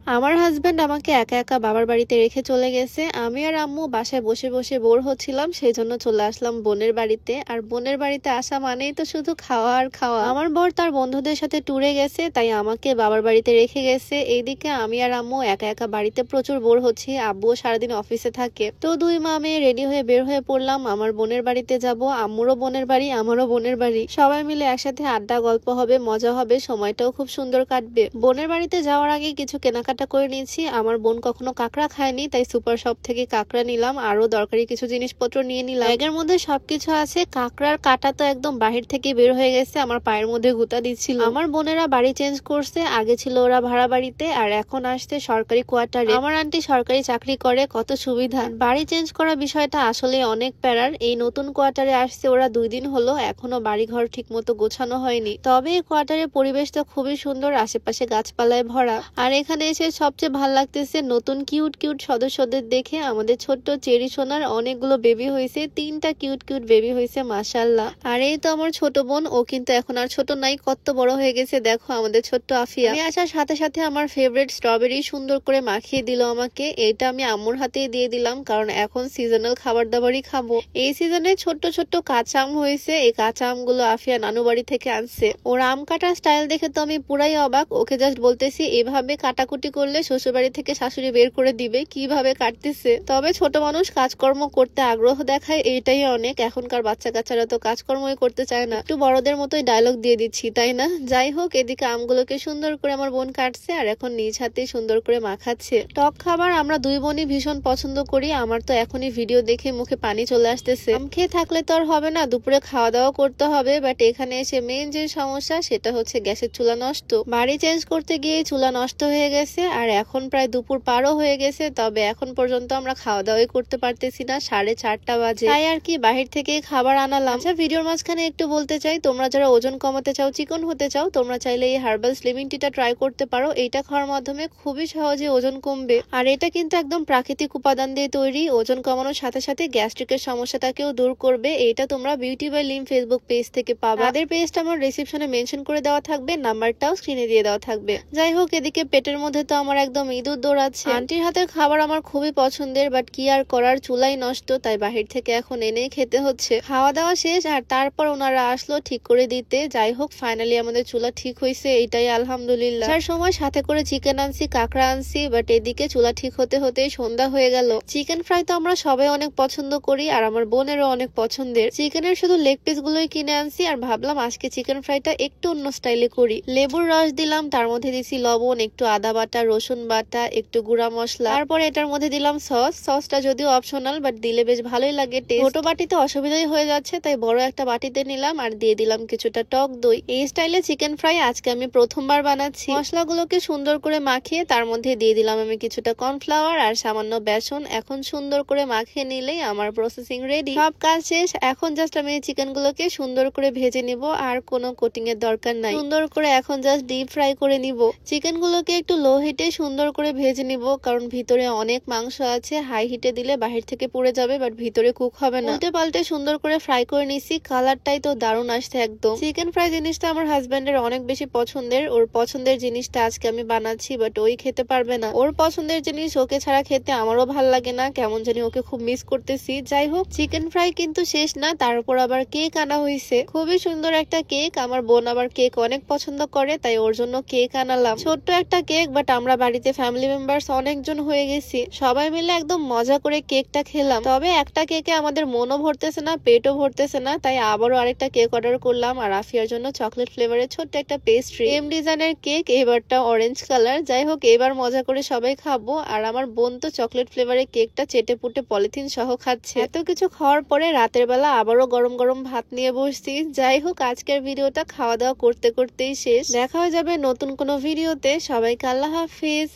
আমার হাজবেন্ড আমাকে একা একা বাবার বাড়িতে রেখে চলে গেছে। আমি আর আম্মু বাসায় বসে বসে বোর হচ্ছিলাম, সেই জন্য চলে আসলাম বোনের বাড়িতে। আর বোনের বাড়িতে আসা মানেই তো শুধু খাওয়া আর খাওয়া। আমার বর তার বন্ধুদের সাথে ট্যুরে গেছে, তাই আমাকে বাবার বাড়িতে রেখে গেছে। এইদিকে আমি আর আম্মু একা একা বাড়িতে প্রচুর বোর হচ্ছি। আব্বুও সারাদিন অফিসে থাকে, তো দুই মা মেয়ে রেডি হয়ে বের হয়ে পড়লাম আমার বোনের বাড়িতে যাব। আম্মুরও বোনের বাড়ি, আমারও বোনের বাড়ি, সবাই মিলে একসাথে আড্ডা গল্প হবে, মজা হবে, সময়টাও খুব সুন্দর কাটবে। বোনের বাড়িতে যাওয়ার আগে কিছু কেনাকাটা করে নিয়েছি। আমার বোন কখনো কাঁকড়া খায়নি, তাই সুপার শপ থেকে কাঁকড়া নিলাম, আরো দরকারি কিছু জিনিসপত্র নিয়ে নিলাম। ব্যাগের মধ্যে সবকিছু আছে। কাঁকড়ার কাটা তো একদম বাহির থেকে বের হয়ে গেছে, আমার পায়ের মধ্যে গুতা দিচ্ছিল। আমার বোনেরা বাড়ি চেঞ্জ করছে, আগে ছিল ওরা ভাড়া বাড়িতে আর এখন আসছে সরকারি কোয়ার্টারে। আমার আন্টি সরকারি চাকরি করে, কত সুবিধা। বাড়ি চেঞ্জ করা বিষয়টা আসলে অনেক প্যারার। এই নতুন কোয়ার্টারে আসছে ওরা 2 দিন হলো, এখনো বাড়ি ঘর ঠিক মতো গোছানো হয়নি। তবে এই কোয়ার্টারের পরিবেশটা খুবই সুন্দর, আশেপাশে গাছপালায় ভরা। আর এখানে এসে সবচেয়ে ভালো লাগতেছে নতুন কিউট কিউট সদস্যদের দেখে। আমাদের ছোট্ট চেরি সোনার অনেকগুলো বেবি হয়েছে, 3টা কিউট কিউট বেবি হয়েছে মাশাআল্লাহ। আর এই তো আমার ছোট বোন, ও কিন্তু এখন আর ছোট নাই, কত বড় হয়ে গেছে দেখো আমাদের ছোট্ট আফিয়া। আমি আসার সাথে সাথে আমার ফেভারিট স্ট্রবেরি সুন্দর করে মাখিয়ে দিল আমাকে। এটা আমি আম্মুর হাতেই দিয়ে দিলাম, কারণ এখন সিজনাল খাবার দাবারই খাবো। এই সিজনে ছোট্ট ছোট্ট কাঁচা আম হয়েছে, এই কাঁচা আমগুলো আফিয়া নানু বাড়ি থেকে আনছে। ওর আম কাটার স্টাইল দেখে তো আমি পুরাই অবাক। ওকে জাস্ট বলতেছি এভাবে কাটাকুটি করলে শ্বশুরবাড়ি থেকে শাশুড়ি বের করে দিবে, কিভাবে কাটতেছে। তবে ছোট মানুষ কাজকর্ম করতে আগ্রহ দেখায়, এইটাই অনেক। এখনকার বাচ্চা কাচ্চারা তো কাজকর্মই করতে চায় না, একটু বড়দের মতোই ডায়লগ দিয়ে দিচ্ছি তাই না। যাই হোক, এদিকে আমগুলোকে সুন্দর করে আমার বোন কাটছে আর এখন নিজ হাতে সুন্দর করে মাখাচ্ছে। টক খাবার আমরা দুই বোনই ভীষণ পছন্দ করি। আমার তো এখনই ভিডিও দেখে মুখে পানি চলে আসতেছে। আম খেয়ে থাকলে তো আর হবে না, দুপুরে খাওয়া দাওয়া করতে হবে। বাট এখানে এসে মেইন যে সমস্যা সেটা হচ্ছে গ্যাসের চুলা নষ্ট। বাড়ি চেঞ্জ করতে গিয়ে চুলা নষ্ট হয়ে গেছে আর এখন প্রায় দুপুর পারও হয়ে গেছে, তবে এখন পর্যন্ত আমরা খাওয়া দাওয়াই করতে পারতেছি না, 4:30 বাজে। তাই আর কি বাহির থেকেই খাবার আনালাম। আচ্ছা, ভিডিওর মাঝখানে একটু বলতে চাই, তোমরা যারা ওজন কমাতে চাও, চিকন হতে চাও, তোমরা চাইলে এই হার্বাল স্লিমিং টিটা ট্রাই করতে পারো। এইটা খাওয়ার মাধ্যমে খুবই সহজে ওজন কমবে। আর এটা কিন্তু একদম প্রাকৃতিক উপাদান দিয়ে তৈরি, ওজন কমানোর সাথে সাথে গ্যাস্ট্রিকের সমস্যাটাকেও দূর করবে। এইটা তোমরা বিউটি বাই লিম ফেসবুক পেজ থেকে পাবে। তাদের পেজটা আমার ডেসক্রিপশনে মেনশন করে দেওয়া থাকবে, নাম্বারটাও স্ক্রিনে দিয়ে দেওয়া থাকবে। যাই হোক, এদিকে পেটের মধ্যে তো আমার একদম ইঁদুর দৌড়াচ্ছে। আন্টির হাতের খাবার আমার খুবই পছন্দের, বাট কি আর করার, চুলাই নষ্ট, তাই বাহির থেকে এখন এনেই খেতে হচ্ছে। খাওয়া দাওয়া শেষ আর তারপর ওনারা আসলো ঠিক করে দিতে। যাই হোক, ফাইনালি আমাদের চুলা ঠিক হয়েছে, এটাই আলহামদুলিল্লাহ। তার সময় সাথে করে চিকেন আনছি, কাঁকড়া আনছি, বাট এদিকে চুলা ঠিক হতে হতে সন্ধ্যা হয়ে গেল। চিকেন ফ্রাই তো আমরা সবাই অনেক পছন্দ করি আর আমার বোনেরও অনেক পছন্দের। চিকেনের শুধু লেগ পিস গুলোই কিনে আনছি আর ভাবলাম আজকে চিকেন ফ্রাইটা একটু অন্য স্টাইলে করি। লেবুর রস দিলাম, তার মধ্যে দিছি লবণ, একটু আদা বাটা, রসুন বাটা, একটু গুঁড়া মশলা, তারপরে এটার মধ্যে দিলাম সস। সসটা যদিও অপশনাল, বাট দিলে বেশ ভালোই লাগে টেস্ট। ছোট বাটিতে অসুবিধাই হয়ে যাচ্ছে, তাই বড় একটা বাটিতে নিলাম আর দিয়ে দিলাম কিছুটা টক দই। এই স্টাইলে চিকেন ফ্রাই আজকে আমি প্রথমবার বানাচ্ছি। মশলাগুলোকে সুন্দর করে মাখিয়ে তার মধ্যে দিয়ে দিলাম আমি কিছুটা কর্নফ্লাওয়ার আর সামান্য বেসন। এখন সুন্দর করে মাখিয়ে নিলেই আমার প্রসেসিং রেডি। সব কাজ শেষ, এখন জাস্ট আমি চিকেন গুলোকে সুন্দর করে ভেজে নিব, আর কোনো কোটিং এর দরকার নাই। সুন্দর করে এখন জাস্ট ডিপ ফ্রাই করে নিব। চিকেন গুলোকে একটু লো হিটে সুন্দর করে ভেজে নিব, কারণ ভিতরে অনেক মাংস আছে। হাই হিটে দিলে বাহির থেকে পুড়ে যাবে, বাট ভিতরে কুক হবে না। উল্টে পাল্টে সুন্দর করে ফ্রাই করে নিছি। কালারটাই তো দারুণ আসছে একদম। চিকেন ফ্রাই জিনিসটা আমার হাজবেন্ডের অনেক বেশি পছন্দের। ওর পছন্দের জিনিসটা আজকে আমি বানাচ্ছি, বাট ওই খেতে পারবে না। ওর পছন্দের জিনিস ওকে ছাড়া খেতে আমারও ভাল লাগে না, কেমন জানি ওকে খুব মিস করতেছি। যাই হোক, চিকেন ফ্রাই কিন্তু শেষ না, তার উপর আবার কেক আনা হয়েছে, খুবই সুন্দর একটা কেক। আমার বোন আবার কেক অনেক পছন্দ করে, তাই ওর জন্য কেক আনালাম। ছোট্ট একটা কেক, বাট আমরা বাড়িতে ফ্যামিলি মেম্বার্স অনেকজন হয়ে গেছি, সবাই মিলে একদম মজা করে কেকটা খেলাম। তবে একটা কেকে আমাদের মনও ভরতেছে না, পেটও ভরতেছে না, তাই আবারও আরেকটা কেক অর্ডার করলাম। আর আফিয়ার জন্য চকলেট ফ্লেভারের ছোট্ট একটা পেস্ট্রি, সেম ডিজাইনের কেক, এবারটা অরেঞ্জ কালার। যাই হোক, এবার মজা করে সবাই খাবো। আর আমার বোন তো চকলেট ফ্লেভারের কেকটা চেটে পুটে পলিথিন সহ খাচ্ছে। এত কিছু খাওয়ার পরে রাতের বেলা আবারও গরম গরম ভাত নিয়ে বসছি। যাই হোক, আজকের ভিডিওটা খাওয়া দাওয়া করতে করতেই শেষ। দেখা হয়ে যাবে নতুন কোনো ভিডিওতে। সবাইকে আল্লাহ হাফিজ।